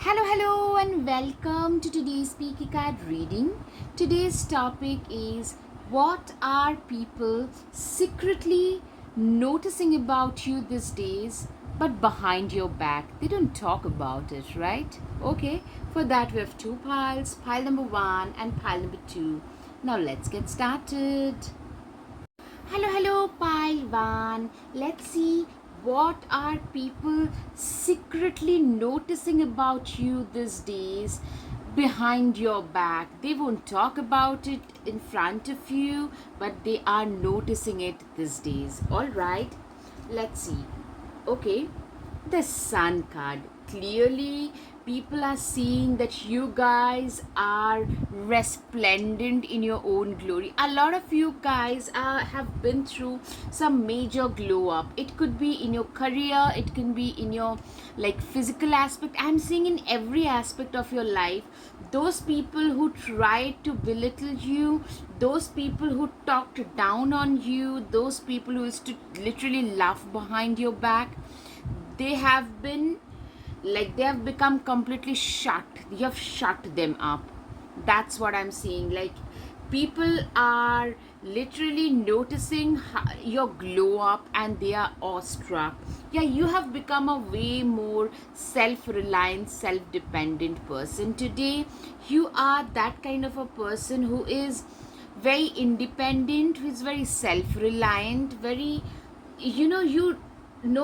Hello, and welcome to today's Speaky Card reading. Today's topic is what are people secretly noticing about you these days, but behind your back? They don't talk about it, right? Okay, for that we have two piles, pile number one and pile number two. Now let's get started. Hello, pile one. Let's see what are people secretly noticing about you these days behind your back. They won't talk about it in front of you, but they are noticing it these days. All right, let's see. Okay, the sun card. Clearly, people are seeing that you guys are resplendent in your own glory. A lot of you guys have been through some major glow up. It could be in your career, it can be in your like physical aspect. I'm seeing in every aspect of your life. Those people who tried to belittle you, those people who talked down on you, those people who used to literally laugh behind your back, they have been like they have become completely shut. You have shut them up. That's what I'm seeing. Like people are literally noticing your glow up and they are awestruck. Yeah, you have become a way more self-reliant, self-dependent person today. You are that kind of a person who is very independent, who is very self-reliant, very, you know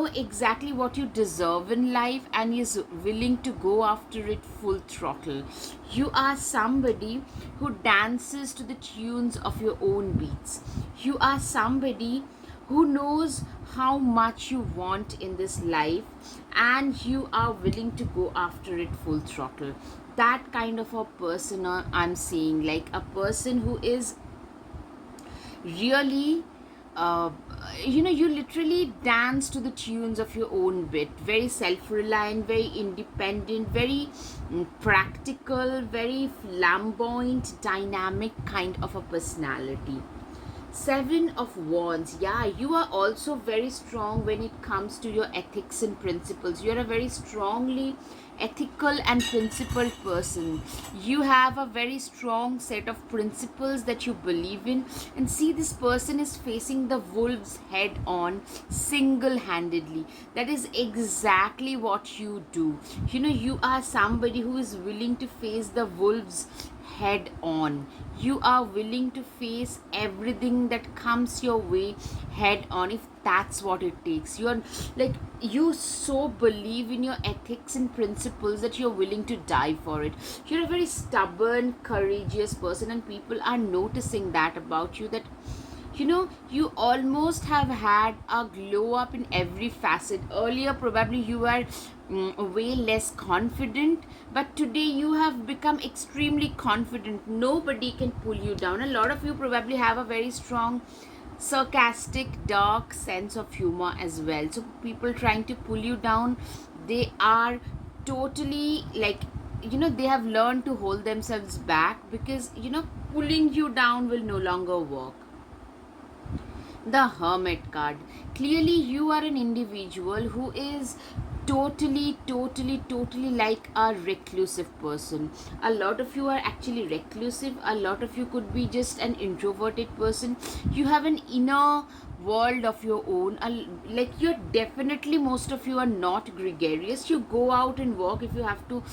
exactly what you deserve in life and is willing to go after it full throttle. You are somebody who dances to the tunes of your own beats. You are somebody who knows how much you want in this life and you are willing to go after it full throttle. That kind of a person I'm seeing, like a person who is really you literally dance to the tunes of your own bit. Very self-reliant, very independent, very practical, very flamboyant, dynamic kind of a personality. Seven of Wands. Yeah, you are also very strong when it comes to your ethics and principles. You are a very strongly ethical and principled person. You have a very strong set of principles that you believe in. And see, this person is facing the wolves head on single handedly. That is exactly what you do. You are somebody who is willing to face the wolves head on. You are willing to face everything that comes your way head on if that's what it takes. You're like, you so believe in your ethics and principles that you're willing to die for it. You're a very stubborn, courageous person, and people are noticing that about you. That you almost have had a glow up in every facet. Earlier probably you were way less confident, but today you have become extremely confident. Nobody can pull you down. A lot of you probably have a very strong sarcastic, dark sense of humor as well. So people trying to pull you down, they are totally like, they have learned to hold themselves back, because pulling you down will no longer work. The Hermit card. Clearly you are an individual who is totally like a reclusive person. A lot of you are actually reclusive. A lot of you could be just an introverted person. You have an inner world of your own. Like, you're definitely, most of you are not gregarious. You go out and walk if you have to.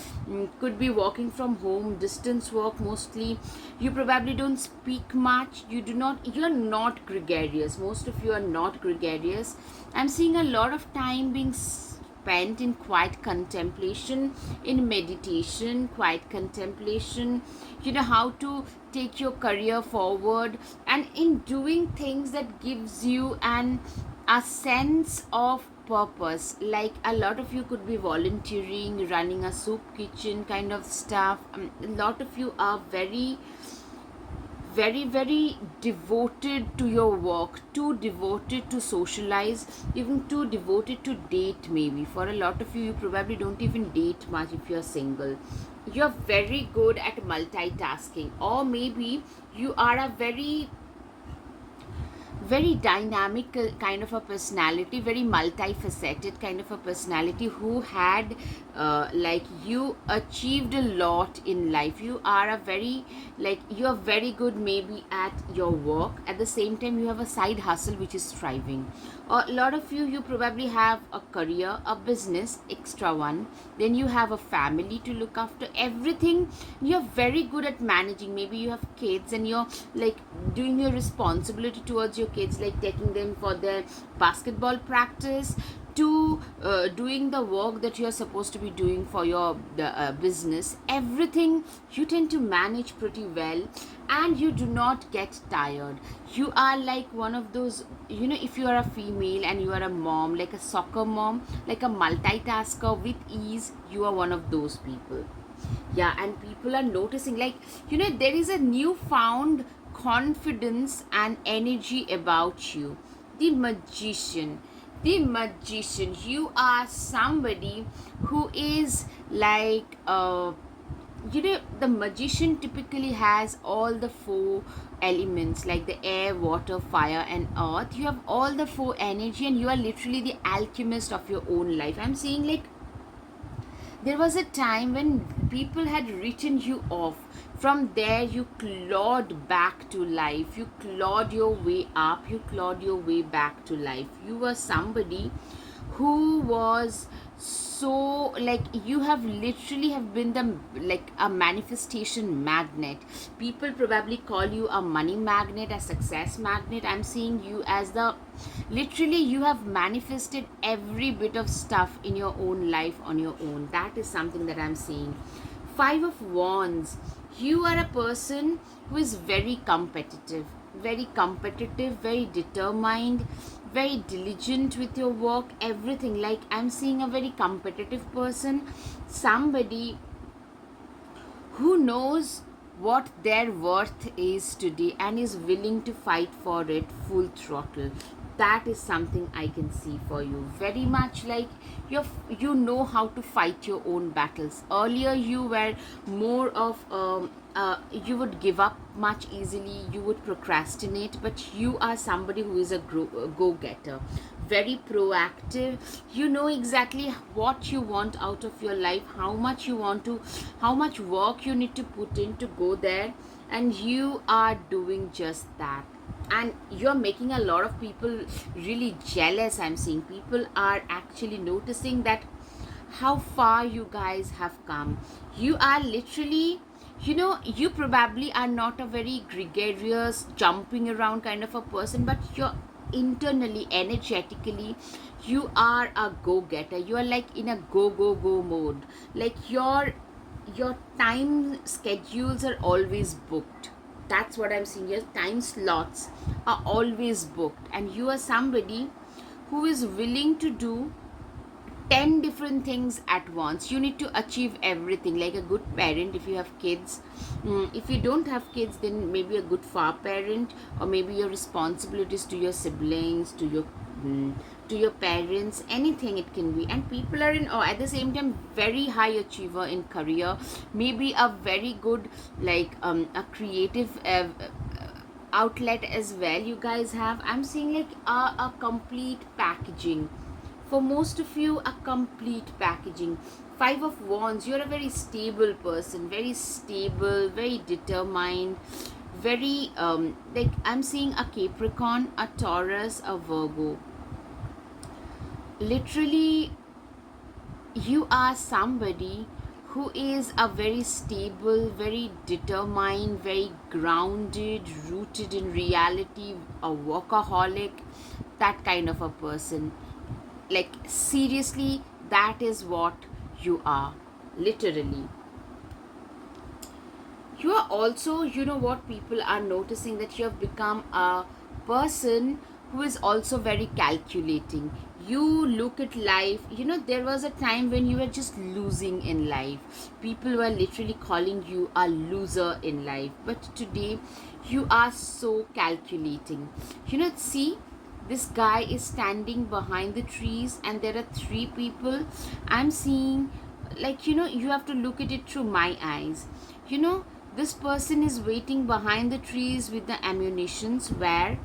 Could be walking from home, distance walk mostly. You probably don't speak much. You're not gregarious. Most of you are not gregarious. I'm seeing a lot of time being spent in quiet contemplation, in meditation, quiet contemplation. How to take your career forward, and in doing things that gives you a sense of purpose. Like, a lot of you could be volunteering, running a soup kitchen kind of stuff. A lot of you are very devoted to your work, too devoted to socialize, even too devoted to date. Maybe for a lot of you, you probably don't even date much if you're single. You're very good at multitasking, or maybe you are a very dynamic kind of a personality, very multifaceted kind of a personality, who had like, you achieved a lot in life. You are a very, like, you are very good maybe at your work. At the same time, you have a side hustle which is thriving. A lot of you probably have a career, a business, extra one. Then you have a family to look after, everything. You're very good at managing. Maybe you have kids and you're like doing your responsibility towards your kids, like taking them for their basketball practice, to doing the work that you're supposed to be doing for your business. Everything you tend to manage pretty well, and you do not get tired. You are like one of those, if you are a female and you are a mom, like a soccer mom, like a multitasker with ease, you are one of those people. Yeah, and people are noticing, like, there is a newfound confidence and energy about you. The magician. The magician. You are somebody who is like, the magician typically has all the four elements, like the air, water, fire, and earth. You have all the four energy, and you are literally the alchemist of your own life. I'm saying, like, there was a time when people had written you off. From there, you clawed back to life. You clawed your way up. You clawed your way back to life. You were somebody who was so, like, you have literally have been the, like, a manifestation magnet. People probably call you a money magnet, a success magnet. I'm seeing you as the, literally, you have manifested every bit of stuff in your own life on your own. That is something that I'm seeing. Five of Wands. You are a person who is very competitive, very determined, very diligent with your work, everything. Like, I'm seeing a very competitive person, somebody who knows what their worth is today and is willing to fight for it full throttle. That is something I can see for you. Very much like, you know how to fight your own battles. Earlier you were more of you would give up much easily, you would procrastinate, but you are somebody who is a go-getter, very proactive. You know exactly what you want out of your life, how much you want to, how much work you need to put in to go there, and you are doing just that. And you're making a lot of people really jealous. I'm seeing people are actually noticing that how far you guys have come. You are literally, you probably are not a very gregarious, jumping around kind of a person, but you're internally, energetically, you are a go-getter. You are like in a go mode. Like, your time schedules are always booked. That's what I'm seeing. Your time slots are always booked, and you are somebody who is willing to do 10 different things at once. You need to achieve everything, like a good parent. If you have kids, if you don't have kids, then maybe a good far parent, or maybe your responsibilities to your siblings, to your parents, anything it can be. And people are in, or at the same time, very high achiever in career, maybe a very good, like, a creative outlet as well. You guys have, I'm seeing, like, a complete packaging. For most of you, a complete packaging. Five of Wands. You're a very stable person, very stable, very determined, very like, I'm seeing a Capricorn, a Taurus, a Virgo. Literally, you are somebody who is a very stable, very determined, very grounded, rooted in reality, a workaholic, that kind of a person. Like, seriously, that is what you are, literally. You are also, what people are noticing, that you have become a person who is also very calculating. You look at life, there was a time when you were just losing in life. People were literally calling you a loser in life, but today you are so calculating. See, this guy is standing behind the trees, and there are three people. I'm seeing, like, you have to look at it through my eyes. This person is waiting behind the trees with the ammunitions, where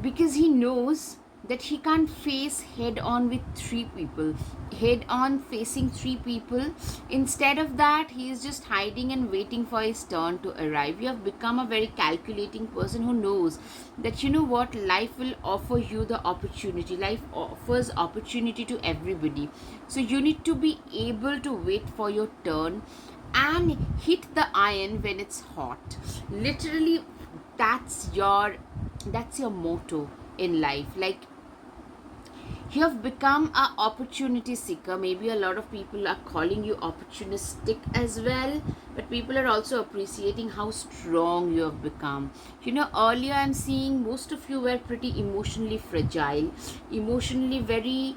because he knows that he can't face head on with head on facing three people. Instead of that, he is just hiding and waiting for his turn to arrive. You have become a very calculating person who knows that, you know what, life will offer you the opportunity. Life offers opportunity to everybody, so you need to be able to wait for your turn and hit the iron when it's hot. Literally, that's your that's your motto in life. Like, you have become a opportunity seeker. Maybe a lot of people are calling you opportunistic as well, but people are also appreciating how strong you have become. You know, earlier I'm seeing most of you were pretty emotionally fragile, emotionally very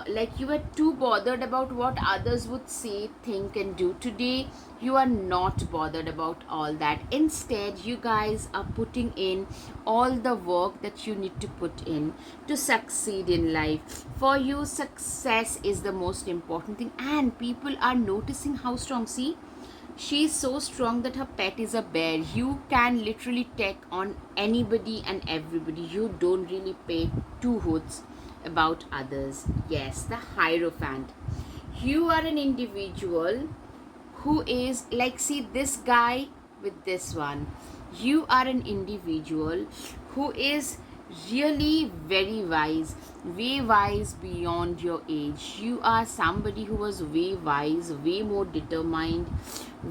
like you were too bothered about what others would say, think, and do. Today you are not bothered about all that. Instead, you guys are putting in all the work that you need to put in to succeed in life. For you, success is the most important thing, and people are noticing how strong. See, she is so strong that her pet is a bear. You can literally take on anybody and everybody. You don't really pay two hoots about others. Yes, the Hierophant. You are an individual who is like, see this guy with this one. You are an individual who is really very wise, way wise beyond your age. You are somebody who was way wise, way more determined,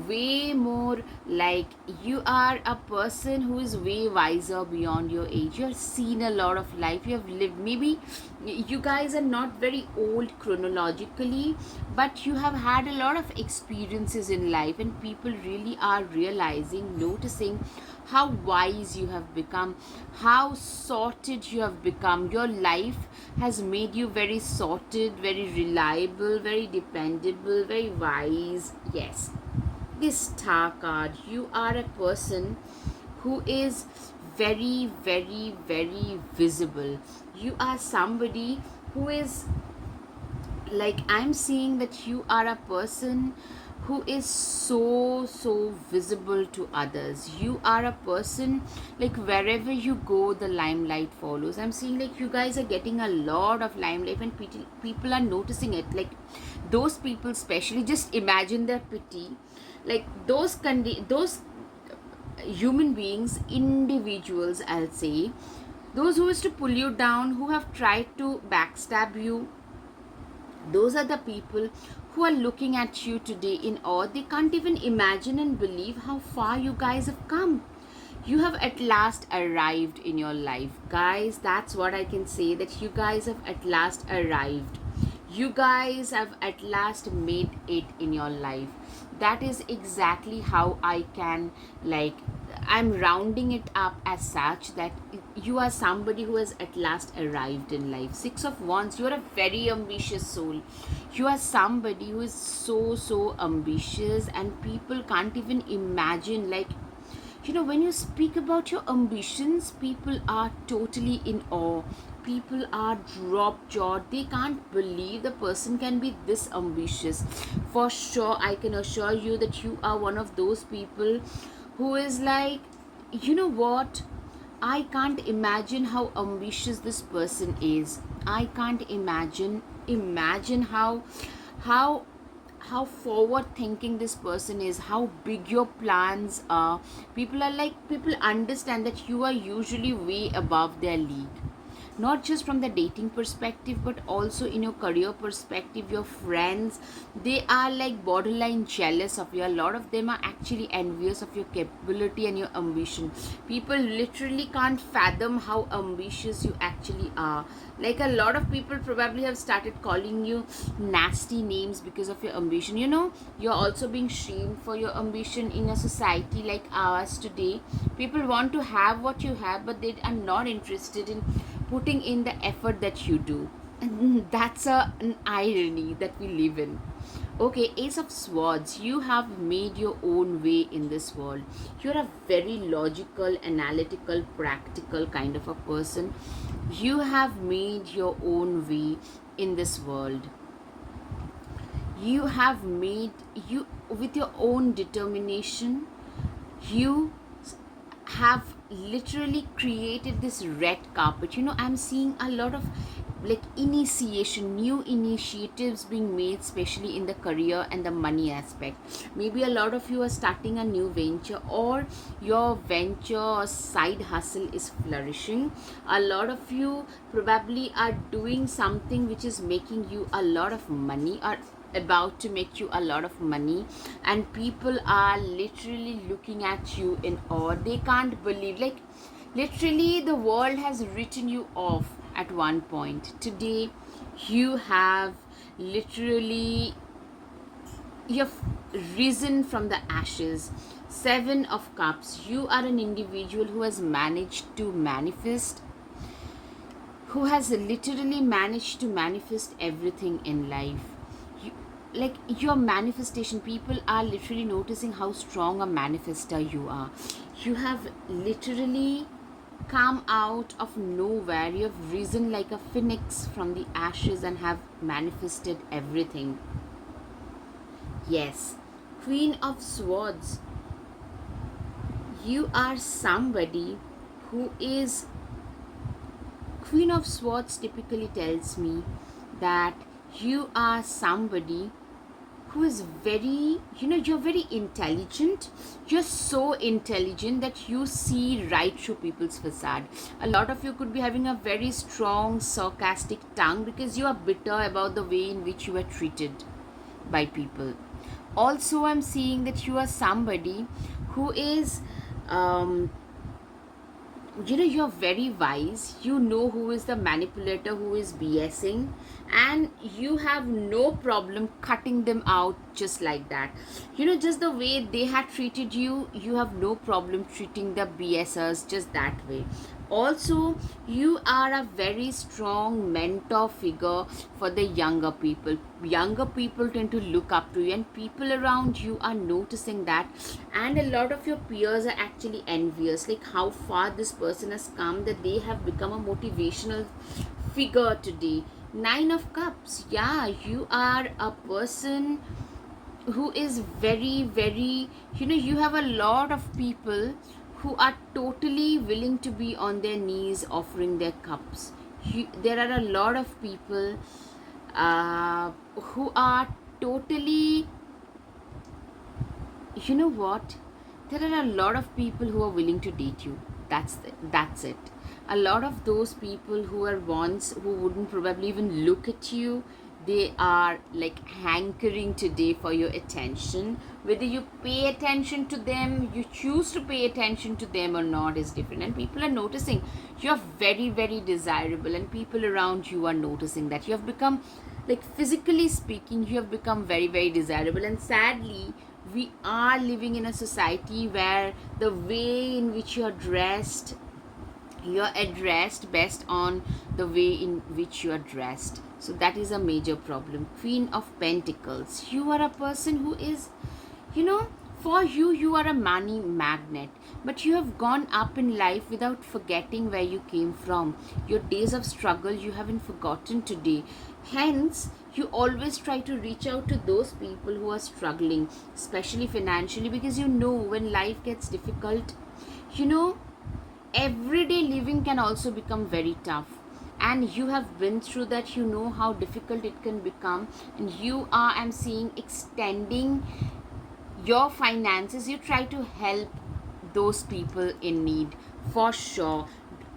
way more like, you are a person who is way wiser beyond your age. You have seen a lot of life, you have lived. Maybe you guys are not very old chronologically, but you have had a lot of experiences in life, and people really are realizing, noticing how wise you have become, how sorted you have become. Your life has made you very sorted, very reliable, very dependable, very wise. Yes, this star card, you are a person who is very, very, very visible. You are somebody who is like, I'm seeing that you are a person who is so visible to others. You are a person, like, wherever you go the limelight follows. I'm seeing like you guys are getting a lot of limelight, and people are noticing it. Like, those people, especially, just imagine their pity. Like, those human beings, individuals, I'll say, those who is to pull you down, who have tried to backstab you, those are the people who are looking at you today in awe. They can't even imagine and believe how far you guys have come. You have at last arrived in your life, guys. That's what I can say, that you guys have at last arrived. You guys have at last made it in your life. That is exactly how I can, like, I'm rounding it up as such, that you are somebody who has at last arrived in life. Six of Wands, you are a very ambitious soul. You are somebody who is so ambitious, and people can't even imagine. Like, you know, when you speak about your ambitions, people are totally in awe. People are drop jawed. They can't believe the person can be this ambitious. For sure, I can assure you that you are one of those people who is like, you know what, I can't imagine how ambitious this person is. I can't imagine how how forward thinking this person is, how big your plans are. People are like, people understand that you are usually way above their league, not just from the dating perspective, but also in your career perspective. Your friends, they are like borderline jealous of you. A lot of them are actually envious of your capability and your ambition. People literally can't fathom how ambitious you actually are. Like, a lot of people probably have started calling you nasty names because of your ambition. You know, you're also being shamed for your ambition in a society like ours today. People want to have what you have, but they are not interested in putting in the effort that you do. And that's an irony that we live in. Okay, Ace of Swords, you have made your own way in this world. You're a very logical, analytical, practical kind of a person. You have made your own way in this world. You have made, you with your own determination, you have literally created this red carpet. I'm seeing a lot of like initiation, new initiatives being made, especially in the career and the money aspect. Maybe a lot of you are starting a new venture, or your venture or side hustle is flourishing. A lot of you probably are doing something which is making you a lot of money, or about to make you a lot of money, and people are literally looking at you in awe. They can't believe, like, literally the world has written you off at one point. Today you have literally, you've risen from the ashes. Seven of Cups, you are an individual who has managed to manifest, who has literally managed to manifest everything in life. you, like, your manifestation, people are literally noticing how strong a manifester you are. You have literally come out of nowhere. You have risen like a phoenix from the ashes and have manifested everything. Yes, Queen of Swords, you are somebody who is, Queen of Swords typically tells me that you are somebody who is very, you're very intelligent. You're so intelligent that you see right through people's facade. A lot of you could be having a very strong, sarcastic tongue because you are bitter about the way in which you are treated by people. Also, I'm seeing that you are somebody who is, um, you're very wise. You know who is the manipulator, who is BSing, and you have no problem cutting them out just like that. Just the way they had treated you, you have no problem treating the BSers just that way. Also, you are a very strong mentor figure for the younger people. Younger people tend to look up to you, and people around you are noticing that, and a lot of your peers are actually envious, like how far this person has come, that they have become a motivational figure today. Nine of Cups, yeah, you are a person who is very, very, you have a lot of people who are totally willing to be on their knees offering their cups. There are a lot of people who are totally, you know what, there are a lot of people who are willing to date you. That's it. A lot of those people who are once, who wouldn't probably even look at you, they are like hankering today for your attention. Whether you pay attention to them, you choose to pay attention to them or not, is different. And people are noticing you're very, very desirable, and people around you are noticing that you have become, like, physically speaking, you have become very, very desirable. And sadly, we are living in a society where the way in which you're addressed based on the way in which you are dressed. So that is a major problem. Queen of Pentacles, you are a person who is, you know for you, you are a money magnet, but you have gone up in life without forgetting where you came from. Your days of struggle, you haven't forgotten today. Hence, you always try to reach out to those people who are struggling, especially financially, because when life gets difficult, you know everyday living can also become very tough, and you have been through that. You know how difficult it can become, and you are, I'm seeing, extending your finances. You try to help those people in need, for sure.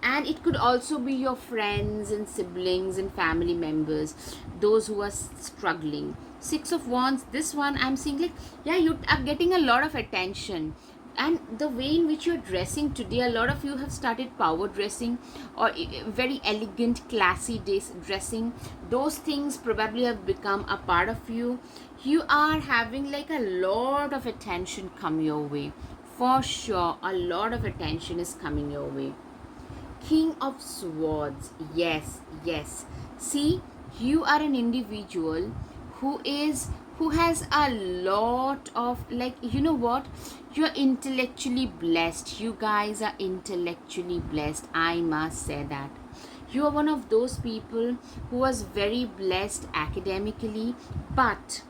And it could also be your friends and siblings and family members, those who are struggling. Six of Wands, this one I'm seeing, like, yeah, you are getting a lot of attention. And the way in which you're dressing today, a lot of you have started power dressing, or very elegant, classy dressing. Those things probably have become a part of you. You are having like a lot of attention come your way, for sure. A lot of attention is coming your way. King of Swords, yes, yes. See, you are an individual who has a lot of, like, you're intellectually blessed. You guys are intellectually blessed, I must say that. You are one of those people who was very blessed academically, but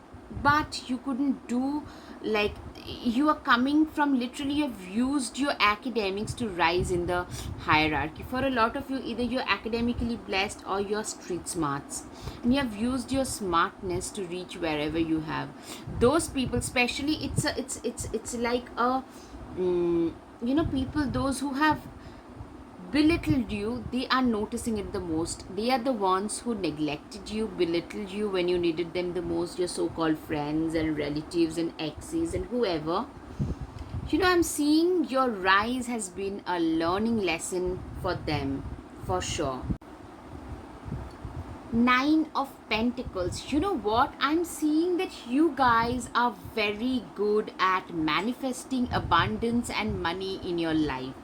you couldn't do, like, you are coming from, literally you have used your academics to rise in the hierarchy. For a lot of you, either you're academically blessed or you're street smarts, and you have used your smartness to reach wherever you have. Those people, especially, it's like a people, those who have belittled you, they are noticing it the most. They are the ones who neglected you, belittled you when you needed them the most, your so-called friends and relatives and exes and whoever. I'm seeing your rise has been a learning lesson for them, for sure. Nine of Pentacles. You know what? I'm seeing that you guys are very good at manifesting abundance and money in your life.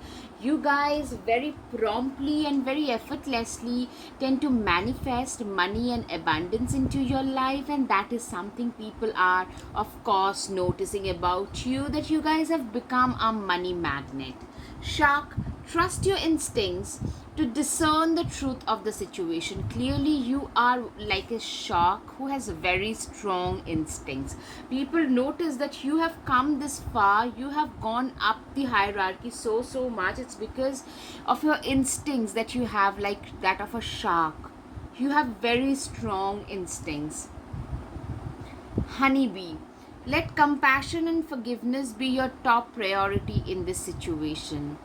You guys very promptly and very effortlessly tend to manifest money and abundance into your life, and that is something people are, of course, noticing about you, that you guys have become a money magnet. Shark, trust your instincts to discern the truth of the situation. Clearly, you are like a shark who has very strong instincts. People notice that you have come this far, you have gone up the hierarchy so much. It's because of your instincts that you have, like that of a shark. You have very strong instincts. Honeybee, let compassion and forgiveness be your top priority in this situation.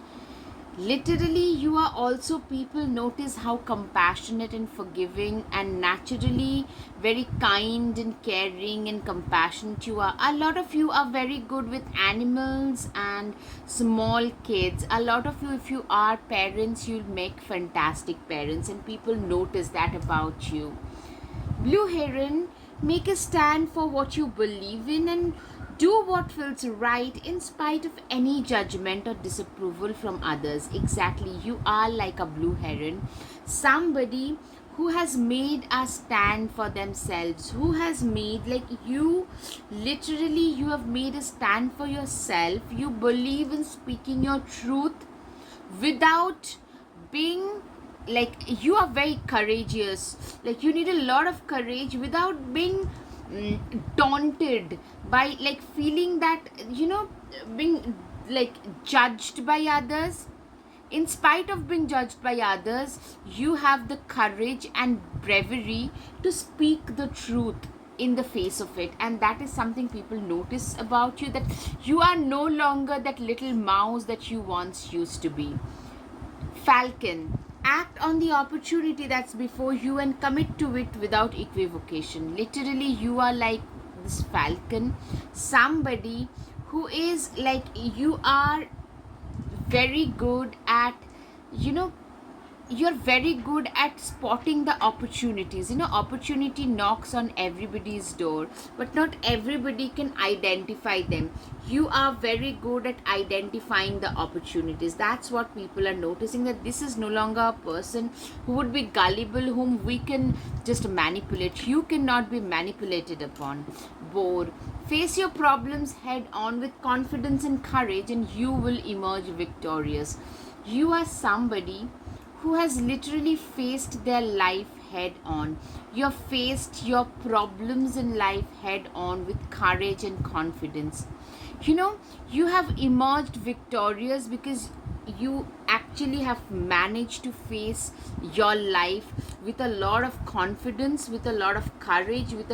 Literally, you are also, people notice how compassionate and forgiving and naturally very kind and caring and compassionate you are. A lot of you are very good with animals and small kids. A lot of you, if you are parents, you'll make fantastic parents, and people notice that about you. Blue Heron, make a stand for what you believe in and do what feels right in spite of any judgment or disapproval from others. Exactly, you are like a blue heron, somebody who has made a stand for themselves, who has made, like you, literally, you have made a stand for yourself. You believe in speaking your truth without being, like, you are very courageous, like you need a lot of courage without being daunted by, like, feeling that, being, like, judged by others. In spite of being judged by others, you have the courage and bravery to speak the truth in the face of it, and that is something people notice about you, that you are no longer that little mouse that you once used to be. Falcon, act on the opportunity that's before you and commit to it without equivocation. Literally, you are like this falcon, somebody who is like, you are very good at, you know, you're very good at spotting the opportunities. Opportunity knocks on everybody's door, but not everybody can identify them. You are very good at identifying the opportunities. That's what people are noticing, that this is no longer a person who would be gullible, whom we can just manipulate. You cannot be manipulated upon. Boar, face your problems head on with confidence and courage, and you will emerge victorious. You are somebody who has literally faced their life head on. You have faced your problems in life head on with courage and confidence. You have emerged victorious because you actually have managed to face your life with a lot of confidence, with a lot of courage, with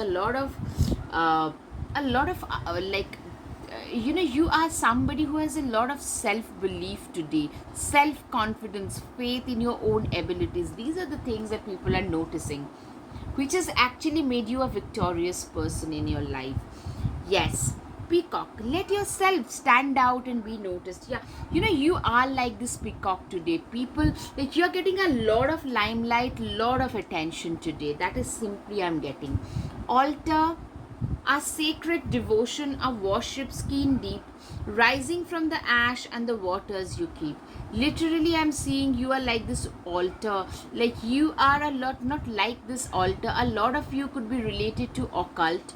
you are somebody who has a lot of self-belief today, self-confidence, faith in your own abilities. These are the things that people are noticing, which has actually made you a victorious person in your life. Yes. Peacock, let yourself stand out and be noticed. Yeah, you are like this peacock today. People, like, you're getting a lot of limelight, lot of attention today. That is simply I'm getting. Altar, a sacred devotion, a worship skin deep, rising from the ash and the waters you keep. Literally, I'm seeing you are like this altar. Like, you are a lot, not like this altar. A lot of you could be related to occult,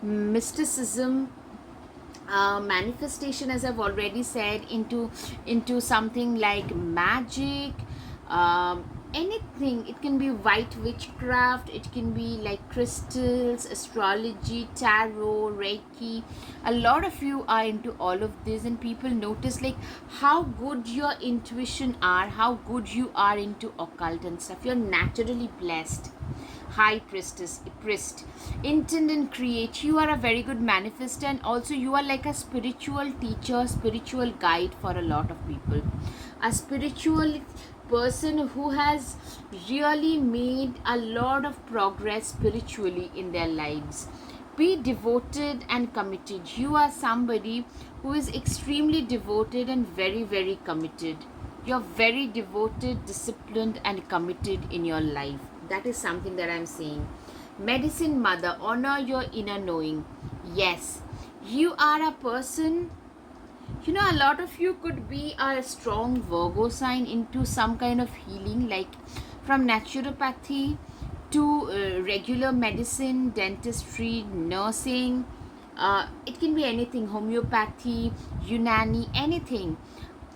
mysticism, manifestation, as I've already said, into something like magic, anything. It can be white witchcraft, it can be like crystals, astrology, tarot, reiki. A lot of you are into all of this, and people notice like how good your intuition are, how good you are into occult and stuff. You're naturally blessed. High priestess, priest, intend and create. You are a very good manifester, and also you are like a spiritual teacher, spiritual guide for a lot of people. A spiritual person who has really made a lot of progress spiritually in their lives. Be devoted and committed. You are somebody who is extremely devoted and very, very committed. You're very devoted, disciplined, and committed in your life. That is something that I'm saying. Medicine mother, honor your inner knowing. Yes, you are a person. A lot of you could be a strong Virgo sign into some kind of healing, like from naturopathy to regular medicine, dentistry, nursing. It can be anything, homeopathy, Unani, anything,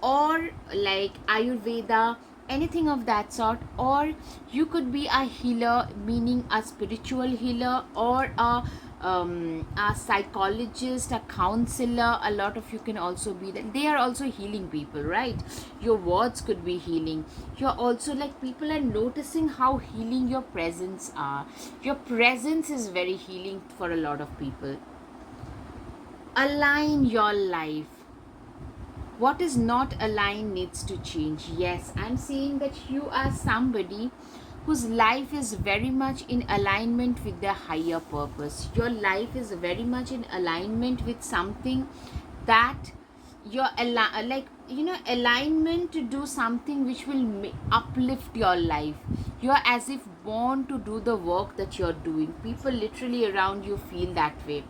or like Ayurveda, anything of that sort. Or you could be a healer, meaning a spiritual healer, or a psychologist, a counselor. A lot of you can also be that. They are also healing people, right? Your words could be healing. You're also like, people are noticing how healing your presence are. Your presence is very healing for a lot of people. Align your life. What is not aligned needs to change. Yes, I'm saying that you are somebody whose life is very much in alignment with the higher purpose. Your life is very much in alignment with something that you're alignment to do something which will uplift your life. You're as if born to do the work that you're doing. People literally around you feel that way.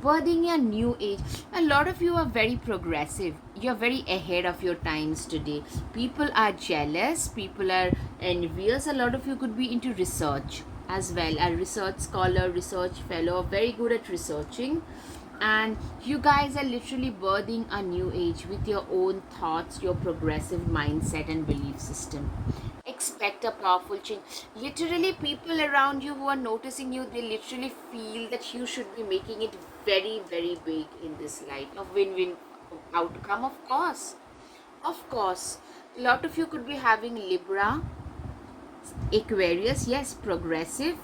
Birthing a new age. A lot of you are very progressive. You're very ahead of your times today. People are jealous, people are envious. A lot of you could be into research as well. A research scholar, research fellow, very good at researching. And you guys are literally birthing a new age with your own thoughts, your progressive mindset and belief system. Expect a powerful change. Literally, people around you who are noticing you, they literally feel that you should be making it very, very big in this life. A win-win outcome, of course. Of course. A lot of you could be having Libra, Aquarius, yes, progressive,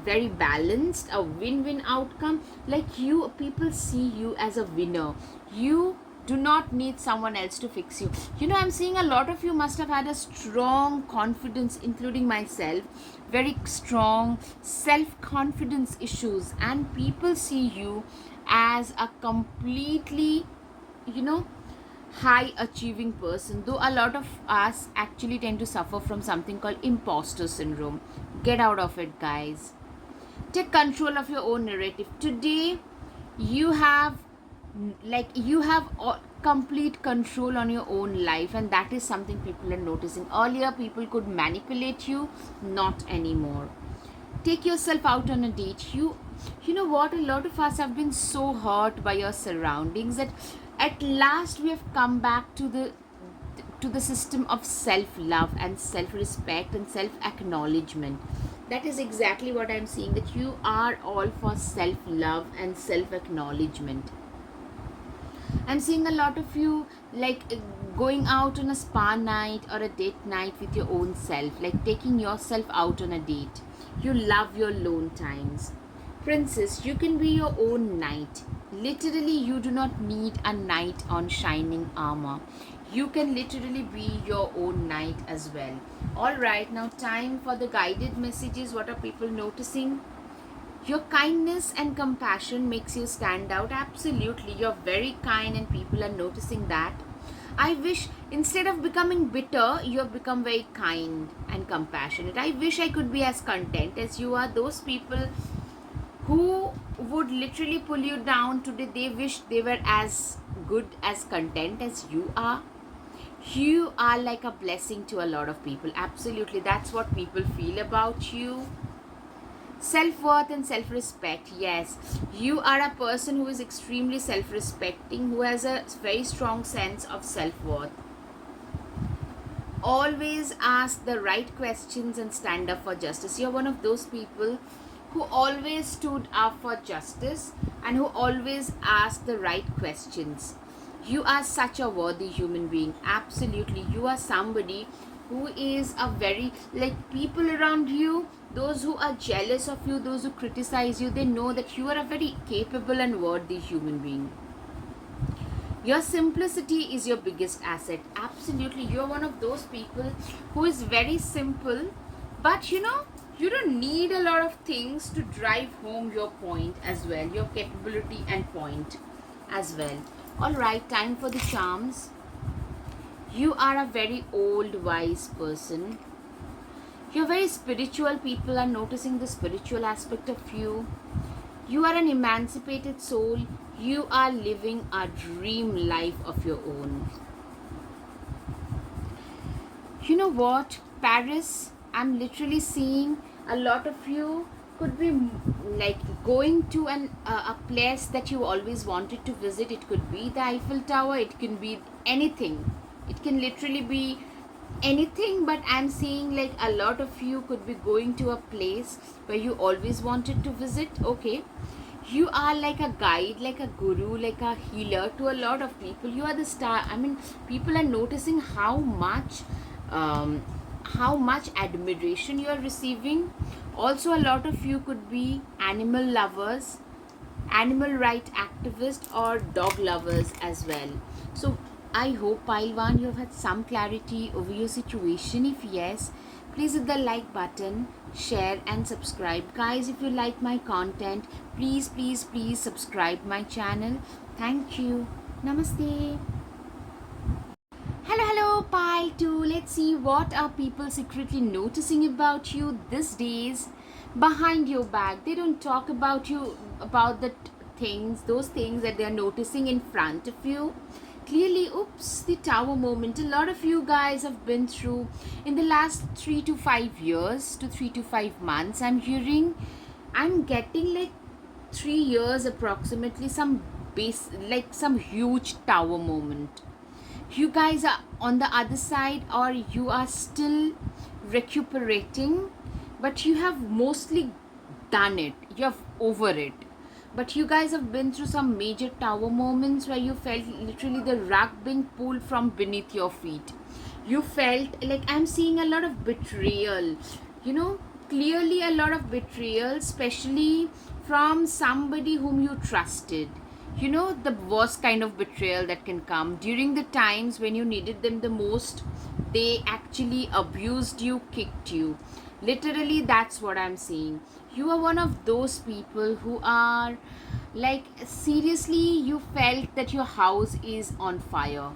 very balanced, a win-win outcome. Like you, people see you as a winner. You do not need someone else to fix you. I'm seeing a lot of you must have had a strong confidence, including myself, very strong self-confidence issues, and people see you as a completely, high achieving person. Though a lot of us actually tend to suffer from something called imposter syndrome. Get out of it, guys. Take control of your own narrative. Today you have complete control on your own life, and that is something people are noticing. Earlier people could manipulate you, not anymore. Take yourself out on a date. You know what, a lot of us have been so hurt by your surroundings that at last we have come back to the system of self-love and self-respect and self-acknowledgement. That is exactly what I'm seeing, that you are all for self-love and self-acknowledgement. I'm seeing a lot of you like going out on a spa night or a date night with your own self, like taking yourself out on a date. You love your lone times. Princess, you can be your own knight. Literally, you do not need a knight on shining armor. You can literally be your own knight as well. Alright, now time for the guided messages. What are people noticing? Your kindness and compassion makes you stand out. Absolutely, you're very kind and people are noticing that. I wish instead of becoming bitter, you have become very kind and compassionate. I wish I could be as content as you are. Those people who would literally pull you down today, they wish they were as good, as content as you are. You are like a blessing to a lot of people. Absolutely, that's what people feel about you. Self-worth and self-respect. Yes, you are a person who is extremely self-respecting, who has a very strong sense of self-worth. always ask the right questions and stand up for justice. You're one of those people who always stood up for justice and who always asked the right questions. You are such a worthy human being. Absolutely. You are somebody who is a very, like, people around you, those who are jealous of you, those who criticize you, they know that you are a very capable and worthy human being. Your simplicity is your biggest asset. Absolutely. You're one of those people who is very simple, but you don't need a lot of things to drive home your point as well, your capability and point as well. All right, time for the charms. You are a very old, wise person. You're very spiritual. People are noticing the spiritual aspect of you. You are an emancipated soul. You are living a dream life of your own. You know what? Paris, I'm literally seeing a lot of you could be like going to a place that you always wanted to visit. It could be the Eiffel Tower, it can be anything. It can literally be anything, but I'm seeing like a lot of you could be going to a place where you always wanted to visit. Okay, you are like a guide, like a guru, like a healer to a lot of people. You are the star. I mean, people are noticing um, how much admiration you are receiving. Also, a lot of you could be animal lovers, animal right activists, or dog lovers as well. So I hope, pile one, you have had some clarity over your situation. If yes, please hit the like button, share and subscribe. Guys, if you like my content, please subscribe my channel. Thank you. Namaste. Hello, pile 2. Let's see what are people secretly noticing about you these days behind your back. They don't talk about you, about the things, those things that they're noticing in front of you. Clearly, oops, the tower moment. A lot of you guys have been through in the last 3 to 5 years to 3 to 5 months. I'm getting like 3 years approximately, some base, like some huge tower moment. You guys are on the other side, or you are still recuperating, but you have mostly done it, you have over it. But you guys have been through some major tower moments where you felt literally the rug being pulled from beneath your feet. You felt like, I'm seeing a lot of betrayal, clearly a lot of betrayal, especially from somebody whom you trusted. The worst kind of betrayal that can come during the times when you needed them the most. They actually abused you, kicked you. Literally, that's what I'm seeing. You are one of those people who are like, seriously, you felt that your house is on fire.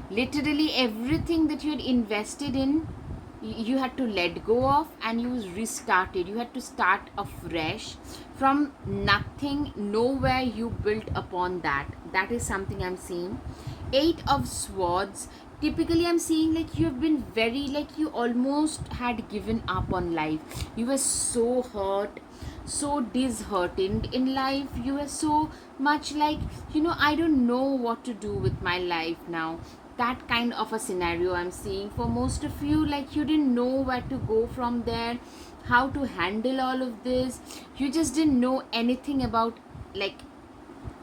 Literally, everything that you had invested in, you had to let go of, and you restarted. You had to start afresh from nothing. Nowhere, you built upon that. That is something I'm seeing. 8 of Swords. Typically, I'm seeing like you have been very, like, you almost had given up on life. You were so hurt, so disheartened in life. You were so much like, I don't know what to do with my life now. That kind of a scenario I'm seeing for most of you. Like, you didn't know where to go from there, how to handle all of this. You just didn't know anything about, like,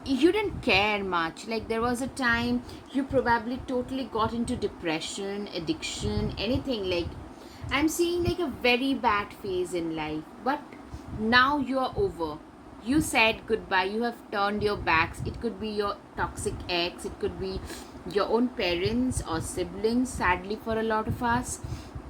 you didn't care much. Like, there was a time you probably totally got into depression, addiction, anything. Like, I'm seeing like a very bad phase in life, but now you're over. You said goodbye. You have turned your backs. It could be your toxic ex, it could be your own parents or siblings, sadly for a lot of us.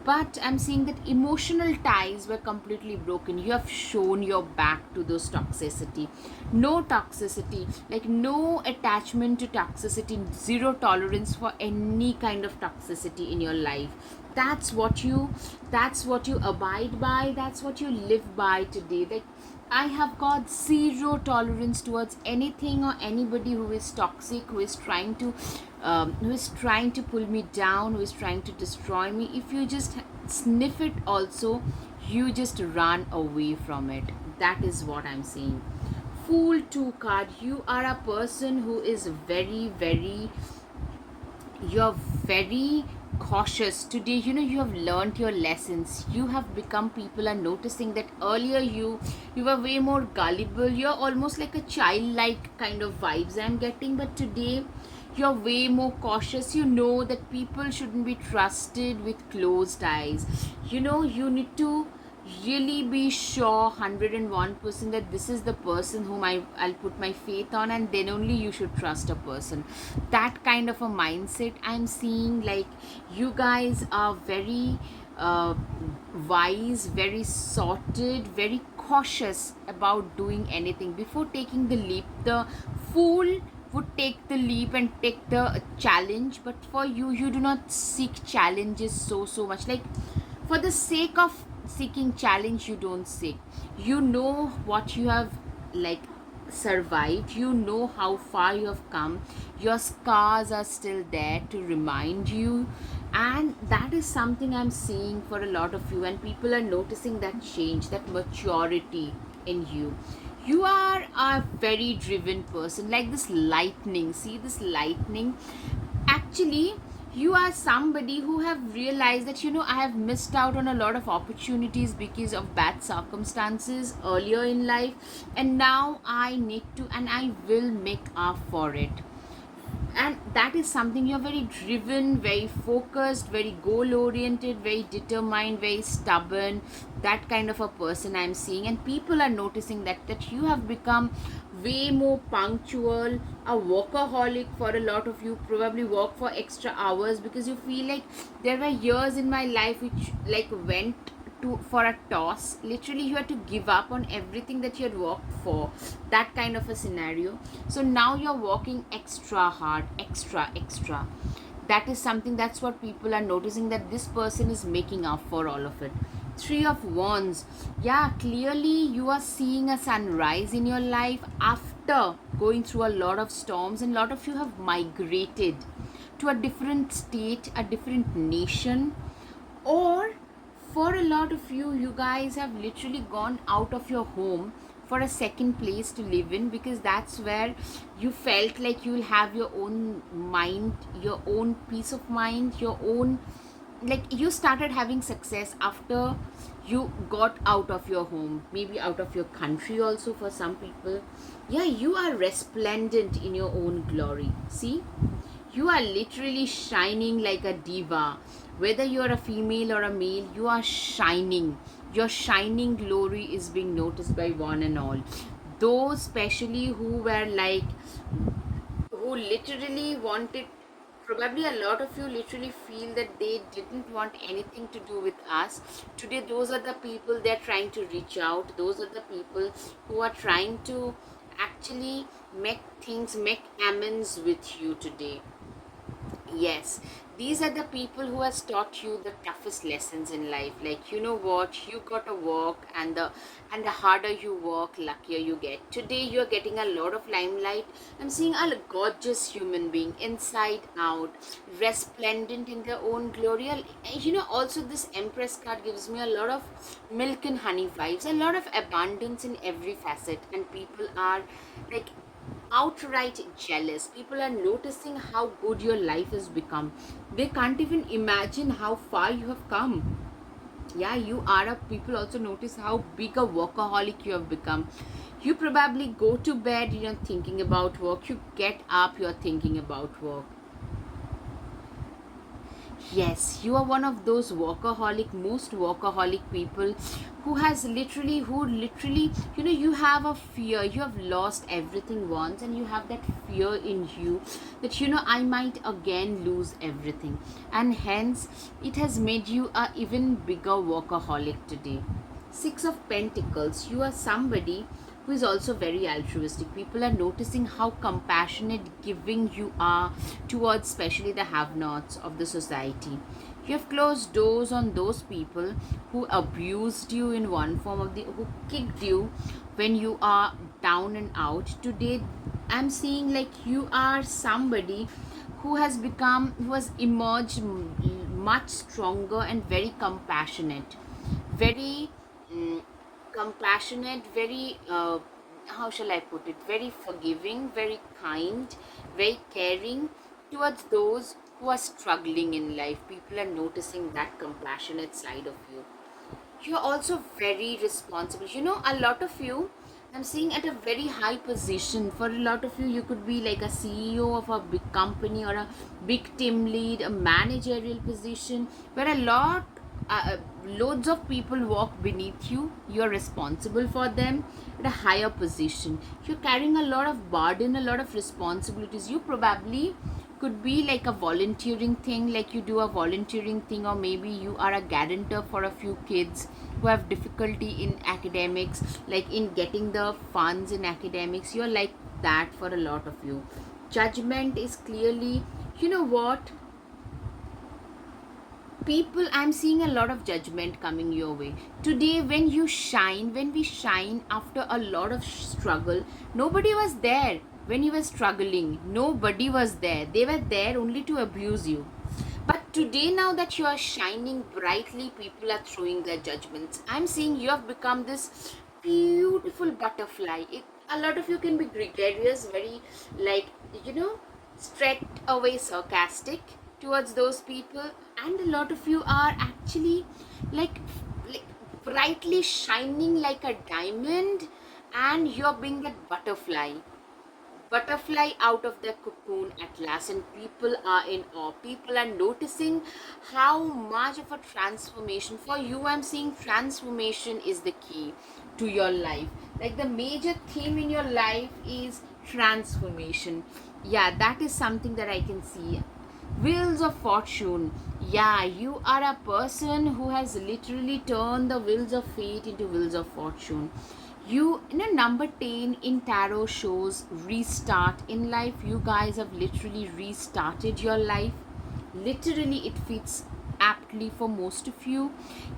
But I'm seeing that emotional ties were completely broken. You have shown your back to those toxicity. No toxicity, like no attachment to toxicity, zero tolerance for any kind of toxicity in your life. That's what you abide by, that's what you live by today. Like, I have got zero tolerance towards anything or anybody who is toxic, who is trying to pull me down, who is trying to destroy me. If you just sniff it, also, you just run away from it. That is what I'm saying. Fool 2 card. You are a person who is very, very, you're very cautious today. You have learned your lessons. You have become, people are noticing that earlier you were way more gullible. You're almost like a childlike kind of vibes I'm getting, but today you're way more cautious. You know that people shouldn't be trusted with closed eyes. You need to really be sure 101% that this is the person whom I'll put my faith on, and then only you should trust a person. That kind of a mindset I'm seeing. Like, you guys are very uh, wise, very sorted, very cautious about doing anything before taking the leap. The fool would take the leap and take the challenge, but for you, you do not seek challenges so much. Like, for the sake of seeking challenge, you don't seek. You know what you have, like, survived. You know how far you have come. Your scars are still there to remind you, and that is something I'm seeing for a lot of you, and people are noticing that change, that maturity in you. You are a very driven person, like this lightning. See this lightning? Actually, you are somebody who have realized that, I have missed out on a lot of opportunities because of bad circumstances earlier in life, and now I need to, and I will make up for it. And that is something. You're very driven, very focused, very goal oriented, very determined, very stubborn. That kind of a person I'm seeing, and people are noticing that you have become way more punctual, a workaholic. For a lot of you, probably work for extra hours because you feel like there were years in my life which, like, went to for a toss. Literally, you had to give up on everything that you had worked for. That kind of a scenario. So now you're working extra hard, extra. That is something. That's what people are noticing, that this person is making up for all of it. Three of Wands. Yeah, clearly you are seeing a sunrise in your life after going through a lot of storms, and a lot of you have migrated to a different state, a different nation. Or for a lot of you, you guys have literally gone out of your home for a second place to live in, because that's where you felt like you will have your own mind, your own peace of mind, your own, like, you started having success after you got out of your home, maybe out of your country also for some people. Yeah, you are resplendent in your own glory. See, you are literally shining like a diva. Whether you're a female or a male, you are shining. Your shining glory is being noticed by one and all. Those, especially who were like, who literally wanted, probably a lot of you literally feel that they didn't want anything to do with us. Today, those are the people they're trying to reach out. Those are the people who are trying to actually make amends with you today. Yes, these are the people who has taught you the toughest lessons in life. Like, you know what, you gotta work, and the harder you work, luckier you get. Today you're getting a lot of limelight. I'm seeing a gorgeous human being, inside out, resplendent in their own glory. Also this Empress card gives me a lot of milk and honey vibes, a lot of abundance in every facet, and people are like outright jealous. People are noticing how good your life has become. They can't even imagine how far you have come. Yeah, you are a, people also notice how big a workaholic you have become. You probably go to bed, you're thinking about work. You get up, you're thinking about work. Yes, you are one of those workaholic, most workaholic people who literally, you have a fear. You have lost everything once, and you have that fear in you that, I might again lose everything. And hence, it has made you a even bigger workaholic today. Six of Pentacles. You are somebody who is also very altruistic. People are noticing how compassionate, giving you are towards especially the have-nots of the society. You have closed doors on those people who abused you in one form of the, who kicked you when you are down and out. Today, I'm seeing like you are somebody who has emerged much stronger and very compassionate, very compassionate, very, how shall I put it, very forgiving, very kind, very caring towards those who are struggling in life. People are noticing that compassionate side of you. You're also very responsible. You know, a lot of you, I'm seeing at a very high position. For a lot of you, you could be like a CEO of a big company or a big team lead, a managerial position, where loads of people walk beneath you. You're responsible for them at a higher position. You're carrying a lot of burden, a lot of responsibilities. You probably could be like a volunteering thing, like you do a volunteering thing, or maybe you are a guarantor for a few kids who have difficulty in academics, like in getting the funds in academics. You're like that for a lot of you. Judgment is clearly, you know what, people, I'm seeing a lot of judgment coming your way today. When you shine, when we shine after a lot of struggle, nobody was there. When you were struggling, nobody was there. They were there only to abuse you. But today, now that you are shining brightly, people are throwing their judgments. I'm seeing you have become this beautiful butterfly. A lot of you can be gregarious, very, like, you know, straight away sarcastic towards those people, and a lot of you are actually like like brightly shining like a diamond, and you're being that butterfly out of their cocoon at last, and people are in awe. People are noticing how much of a transformation for you. I'm seeing transformation is the key to your life. Like the major theme in your life is transformation. Yeah, that is something that I can see. Wheels of fortune. Yeah, you are a person who has literally turned the wheels of fate into wheels of fortune. You, you know, number 10 in tarot shows restart in life. You guys have literally restarted your life. Literally, it fits aptly for most of you.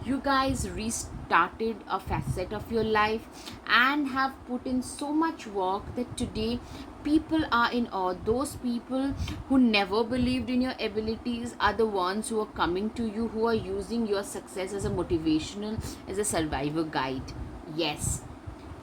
You guys restarted a facet of your life and have put in so much work that today people are in awe. Those people who never believed in your abilities are the ones who are coming to you, who are using your success as a motivational, as a survivor guide. Yes.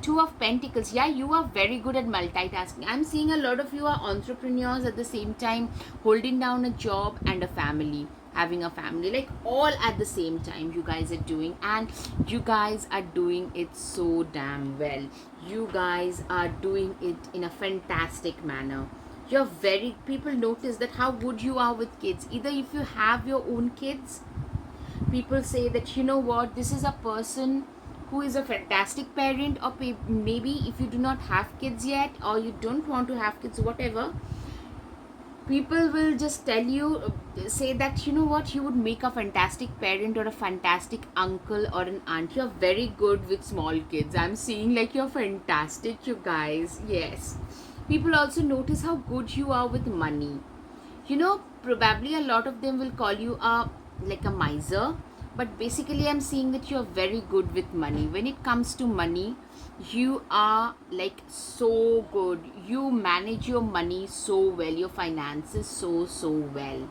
Two of Pentacles. Yeah, you are very good at multitasking. I'm seeing a lot of you are entrepreneurs at the same time, holding down a job and a family, having a family, like all at the same time you guys are doing, and you guys are doing it so damn well. You guys are doing it in a fantastic manner. You're very, people notice that how good you are with kids. Either if you have your own kids, people say that, you know what, this is a person who is a fantastic parent, or maybe if you do not have kids yet, or you don't want to have kids, whatever, people will just tell you, say that, you know what, you would make a fantastic parent or a fantastic uncle or an aunt. You're very good with small kids. I'm seeing like you're fantastic, you guys. Yes, people also notice how good you are with money. You know, probably a lot of them will call you a, like a miser, but basically I'm seeing that you're very good with money. When it comes to money, you are like so good. You manage your money so well, your finances so well.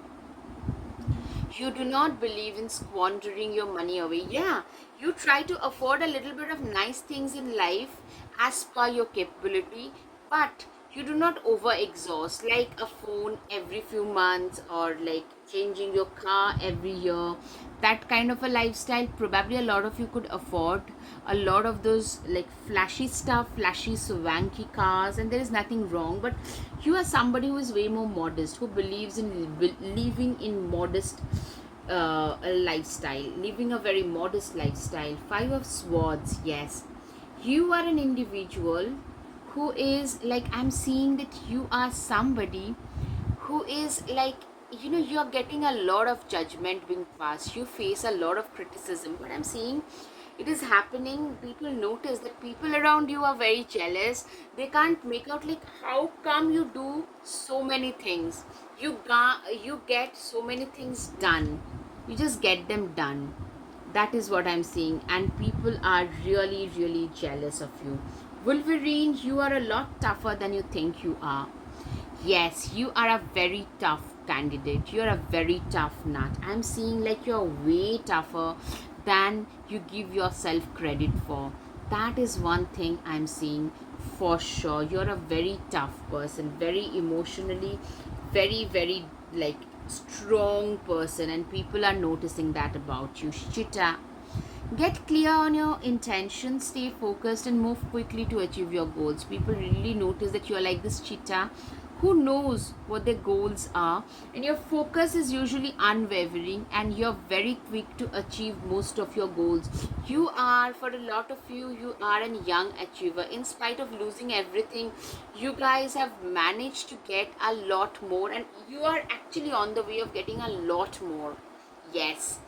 You do not believe in squandering your money away. Yeah, you try to afford a little bit of nice things in life as per your capability, but you do not overexhaust, like a phone every few months, or like changing your car every year. That kind of a lifestyle, probably a lot of you could afford a lot of those like flashy stuff, flashy swanky cars, and there is nothing wrong. But you are somebody who is way more modest, who believes in living in modest lifestyle, living a very modest lifestyle. Five of Swords. Yes, you are an individual who is like, I'm seeing that you are somebody who is like, you know, you're getting a lot of judgment being passed. You face a lot of criticism, but I'm seeing it is happening. People notice that people around you are very jealous. They can't make out like how come you do so many things. You get so many things done. You just get them done. That is what I'm seeing, and people are really jealous of you. Wolverine, you are a lot tougher than you think you are. Yes, you are a very tough candidate. You're a very tough nut. I'm seeing like you're way tougher than you give yourself credit for. That is one thing I'm seeing for sure. You're a very tough person, very emotionally, very like strong person, and people are noticing that about you. Shita. Get clear on your intentions, stay focused, and move quickly to achieve your goals. People really notice that you are like this cheetah who knows what their goals are, and your focus is usually unwavering, and you're very quick to achieve most of your goals. You are, for a lot of you, you are a young achiever. In spite of losing everything, you guys have managed to get a lot more, and you are actually on the way of getting a lot more. Yes.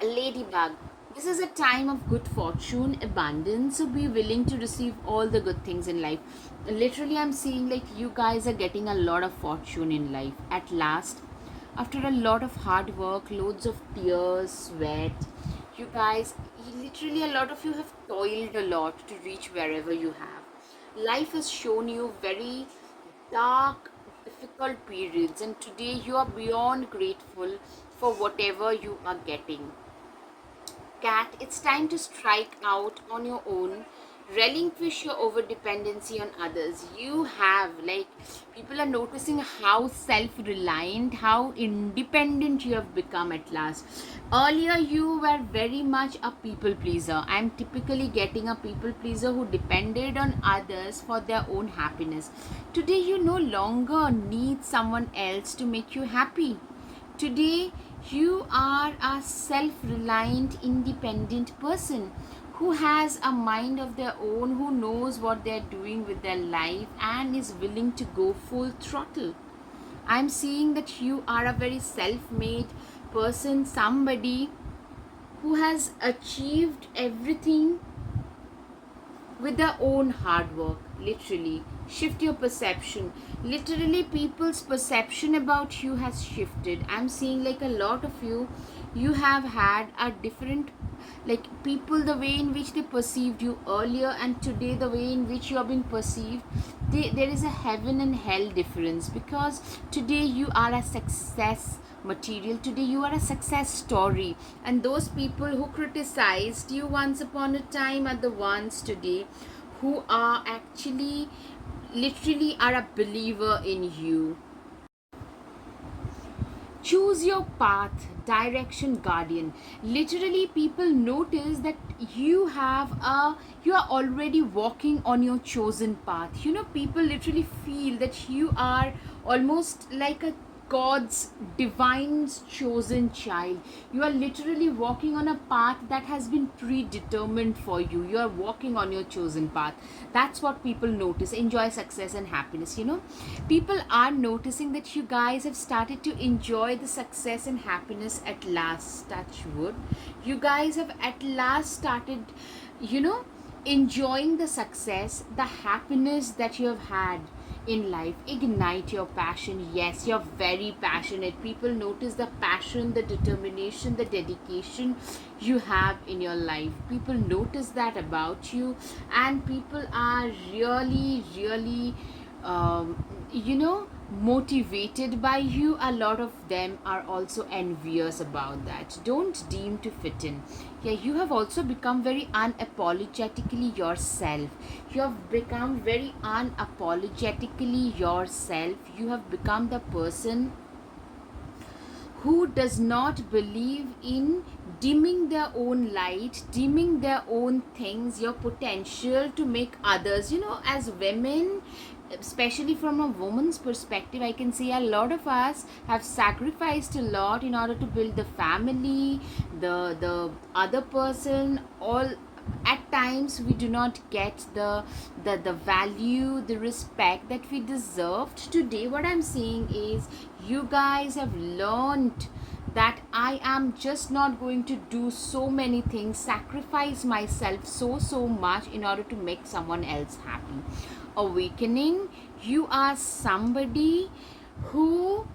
Ladybug. This is a time of good fortune, abundance, so be willing to receive all the good things in life. Literally, I'm seeing like you guys are getting a lot of fortune in life at last. After a lot of hard work, loads of tears, sweat, you guys, literally, a lot of you have toiled a lot to reach wherever you have. Life has shown you very dark, difficult periods, and today you are beyond grateful for whatever you are getting. Cat, it's time to strike out on your own. Relinquish your over dependency on others. You have, like, people are noticing how self reliant, how independent you have become at last. Earlier, you were very much a people pleaser. I'm typically getting a people pleaser who depended on others for their own happiness. Today, you no longer need someone else to make you happy. Today, you are a self reliant, independent person who has a mind of their own, who knows what they're doing with their life, and is willing to go full throttle. I'm seeing that you are a very self made person, somebody who has achieved everything with their own hard work. Literally shift your perception. Literally, people's perception about you has shifted. I'm seeing like a lot of you, you have had a different, like, people, the way in which they perceived you earlier and today the way in which you are being perceived, there is a heaven and hell difference, because today you are a success material. Today you are a success story, and those people who criticized you once upon a time are the ones today who are actually literally are a believer in you. Choose your path, direction, guardian. Literally, people notice that you are already walking on your chosen path. People literally feel that you are almost like a God's divine chosen child. You are literally walking on a path that has been predetermined for you. You are walking on your chosen path. That's what people notice. Enjoy success and happiness. People are noticing that you guys have started to enjoy the success and happiness at last. Touch wood. You guys have at last started, enjoying the success, the happiness that you have had in life. Ignite your passion. Yes, you're very passionate. People notice the passion, the determination, the dedication you have in your life. People notice that about you, and people are really, really, motivated by you. A lot of them are also envious about that. Don't deem to fit in. Yeah, you have also become very unapologetically yourself. You have become very unapologetically yourself. You have become the person who does not believe in dimming their own light, dimming their own things, your potential to make others. As women, especially from a woman's perspective, I can say a lot of us have sacrificed a lot in order to build the family, the other person. All at times we do not get the value, the respect that we deserved. Today, what I'm saying is, you guys have learned that I am just not going to do so many things, sacrifice myself so much in order to make someone else happy. Awakening, you are somebody who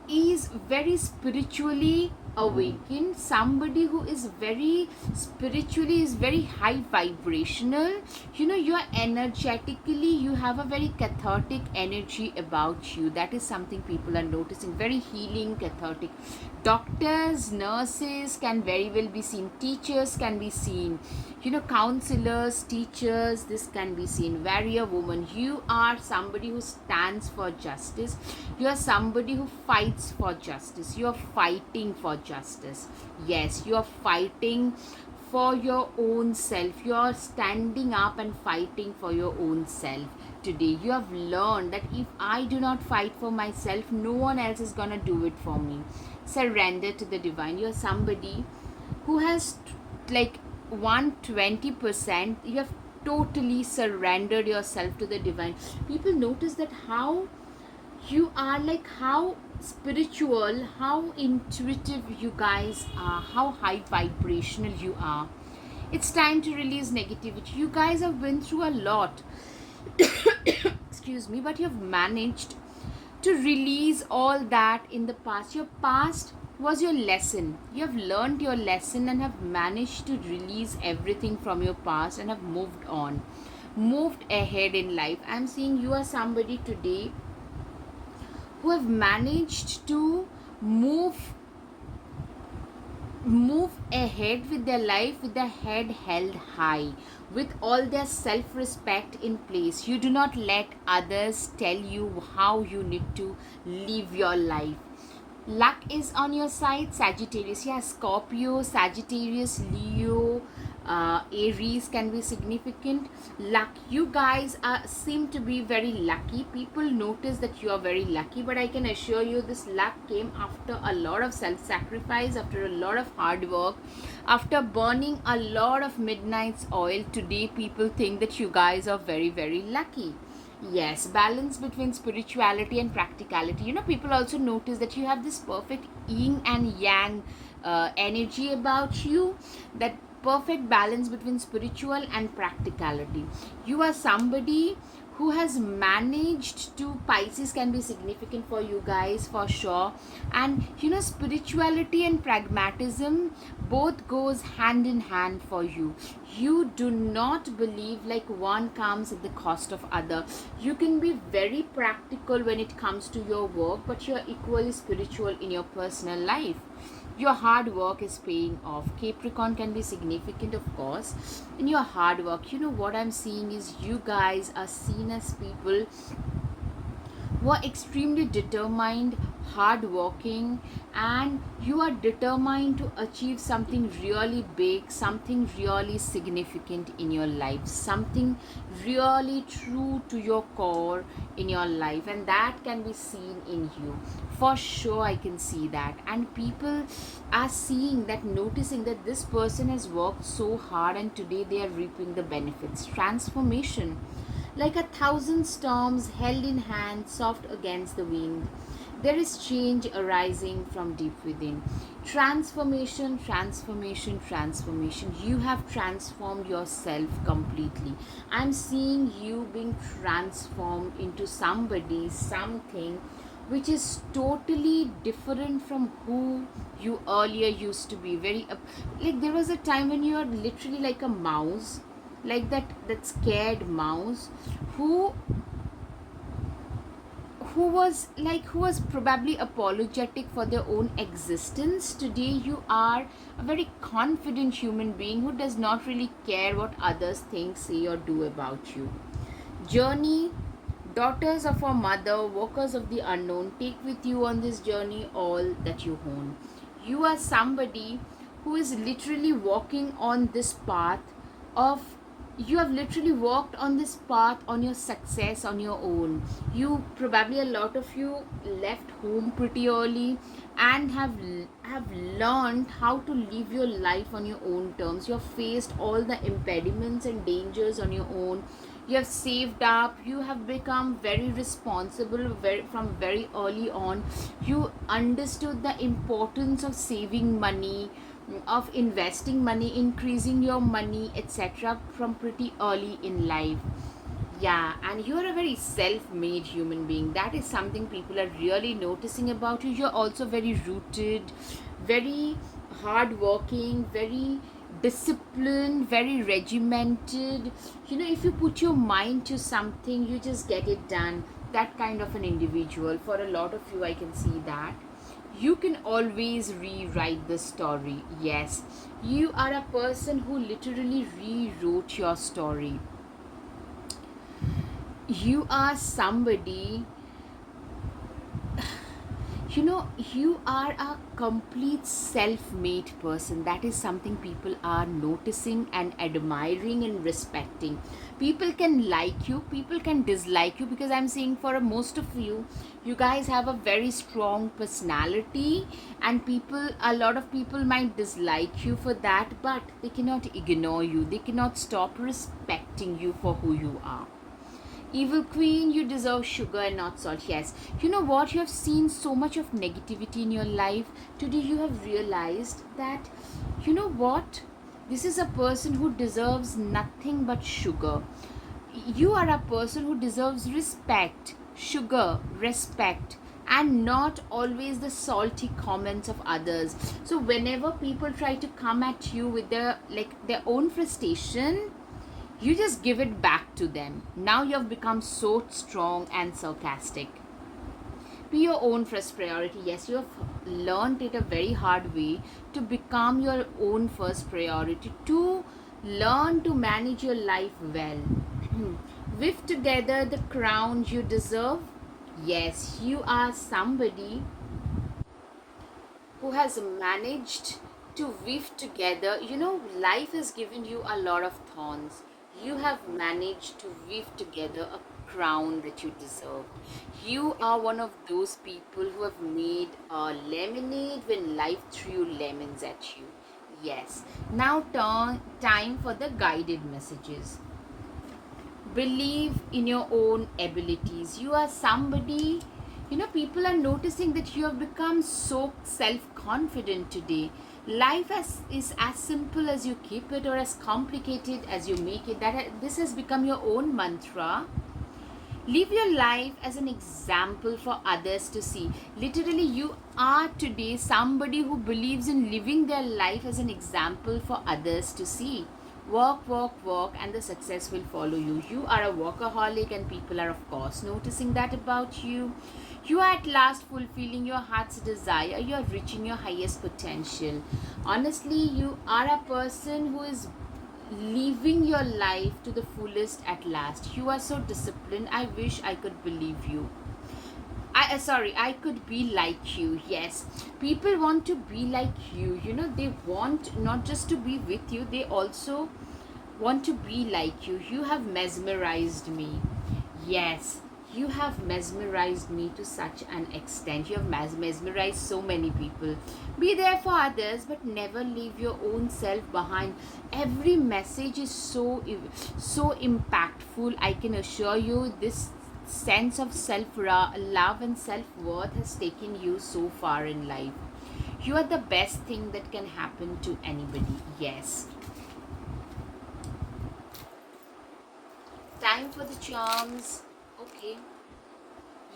is very spiritually awakened, somebody who is very spiritually, is very high vibrational. You are energetically, you have a very cathartic energy about you. That is something people are noticing. Very healing, cathartic. Doctors, nurses can very well be seen. Teachers can be seen. Counselors, teachers, this can be seen. Warrior woman, you are somebody who stands for justice. You are somebody who fights for justice. You are fighting for justice. Yes, you are fighting for your own self. You are standing up and fighting for your own self. Today you have learned that if I do not fight for myself, no one else is gonna do it for me. Surrender to the divine. You are somebody who has like 120%. You have totally surrendered yourself to the divine. People notice that how you are, like how spiritual, how intuitive you guys are, how high vibrational you are. It's time to release negativity. You guys have been through a lot. Excuse me, but you have managed to release all that in the past. Your past was your lesson. You have learned your lesson and have managed to release everything from your past and have moved on, moved ahead in life. I'm seeing you are somebody today who have managed to move ahead with their life with their head held high, with all their self respect in place. You do not let others tell you how you need to live your life. Luck is on your side. Sagittarius, yeah, Scorpio, Sagittarius, Leo, Aries can be significant. Luck, you guys seem to be very lucky. People notice that you are very lucky, but I can assure you this luck came after a lot of self-sacrifice, after a lot of hard work, after burning a lot of midnight's oil. Today people think that you guys are very, very lucky. Yes, balance between spirituality and practicality. People also notice that you have this perfect yin and yang energy about you, that perfect balance between spiritual and practicality. You are somebody who has managed to, Pisces can be significant for you guys for sure. And spirituality and pragmatism both goes hand in hand for you. You do not believe like one comes at the cost of other. You can be very practical when it comes to your work, but you're equally spiritual in your personal life. Your hard work is paying off. Capricorn can be significant, of course, in your hard work. What I'm seeing is you guys are seen as people who are extremely determined, hardworking, and you are determined to achieve something really big, something really significant in your life, something really true to your core in your life, and that can be seen in you. For sure, I can see that, and people are seeing that, noticing that this person has worked so hard and today they are reaping the benefits. Transformation, like a thousand storms held in hand, soft against the wind. There is change arising from deep within. Transformation, transformation, transformation. You have transformed yourself completely. I'm seeing you being transformed into somebody, something which is totally different from who you earlier used to be. Very like there was a time when you were literally like a mouse, like that scared mouse who was probably apologetic for their own existence. Today you are a very confident human being who does not really care what others think, say, or do about you. Journey, daughters of our mother, workers of the unknown, take with you on this journey all that you own. You are somebody who is literally walking on this path of, you have literally walked on this path on your success on your own. You probably, a lot of you left home pretty early and have learned how to live your life on your own terms. You have faced all the impediments and dangers on your own. You have saved up, you have become very responsible from very early on. You understood the importance of saving money, of investing money, increasing your money, etc., from pretty early in life. Yeah, and you're a very self made human being. That is something people are really noticing about you. You're also very rooted, very hardworking, very disciplined, very regimented. If you put your mind to something, you just get it done. That kind of an individual. For a lot of you, I can see that. You can always rewrite the story. Yes, you are a person who literally rewrote your story. You are somebody, you are a complete self-made person. That is something people are noticing and admiring and respecting. People can like you, people can dislike you, because I'm saying for most of you, you guys have a very strong personality, and a lot of people might dislike you for that, but they cannot ignore you, they cannot stop respecting you for who you are. Evil queen, you deserve sugar and not salt. Yes. You know what? You have seen so much of negativity in your life. Today you have realized that, you know what? This is a person who deserves nothing but sugar. You are a person who deserves respect, sugar, respect, and not always the salty comments of others. So whenever people try to come at you with their own frustration, you just give it back to them. Now you have become so strong and sarcastic. Be your own first priority. Yes, you have learned it a very hard way to become your own first priority, to learn to manage your life well. With together the crown you deserve. Yes, you are somebody who has managed to weave together. Life has given you a lot of thorns. You have managed to weave together a crown that you deserve. You are one of those people who have made a lemonade when life threw lemons at you. Yes. Now, time for the guided messages. Believe in your own abilities. You are somebody, people are noticing that you have become so self-confident today. Is as simple as you keep it, or as complicated as you make it. This has become your own mantra. Live your life as an example for others to see. Literally, you are today somebody who believes in living their life as an example for others to see. Work, work, work, and the success will follow you. You are a workaholic, and people are, of course, noticing that about you. You are at last fulfilling your heart's desire. You are reaching your highest potential. Honestly, you are a person who is living your life to the fullest at last. You are so disciplined. I wish I could believe you. I could be like you. Yes, people want to be like you. They want not just to be with you, they also want to be like you. You have mesmerized me. Yes, you have mesmerized me to such an extent. You have mesmerized so many people. Be there for others, but never leave your own self behind. Every message is so impactful. I can assure you, this sense of self love and self worth has taken you so far in life. You are the best thing that can happen to anybody. Yes. Time for the charms. Okay.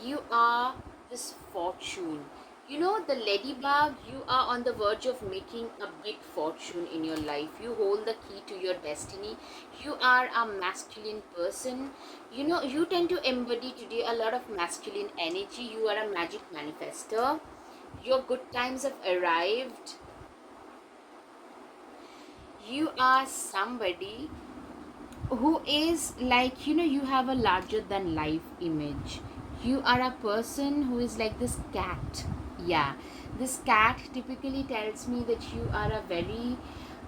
You are this fortune. The ladybug, you are on the verge of making a big fortune in your life. You hold the key to your destiny. You are a masculine person. You tend to embody today a lot of masculine energy. You are a magic manifester. Your good times have arrived. You are somebody who is like, you have a larger than life image. You are a person who is like this cat. Yeah, this cat typically tells me that you are a very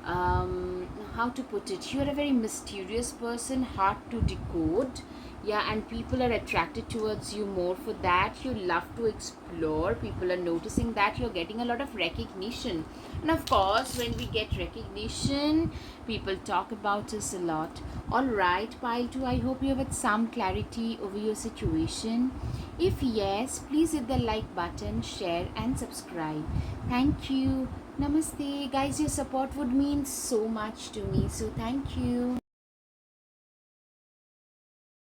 how to put it, you are a very mysterious person, hard to decode. Yeah, and people are attracted towards you more for that. You love to explore. People are noticing that. You're getting a lot of recognition, and of course, when we get recognition, people talk about us a lot. All right, pile 2, I hope you have had some clarity over your situation. If yes, please hit the like button, share, and subscribe. Thank you. Namaste, guys. Your support would mean so much to me, so thank you.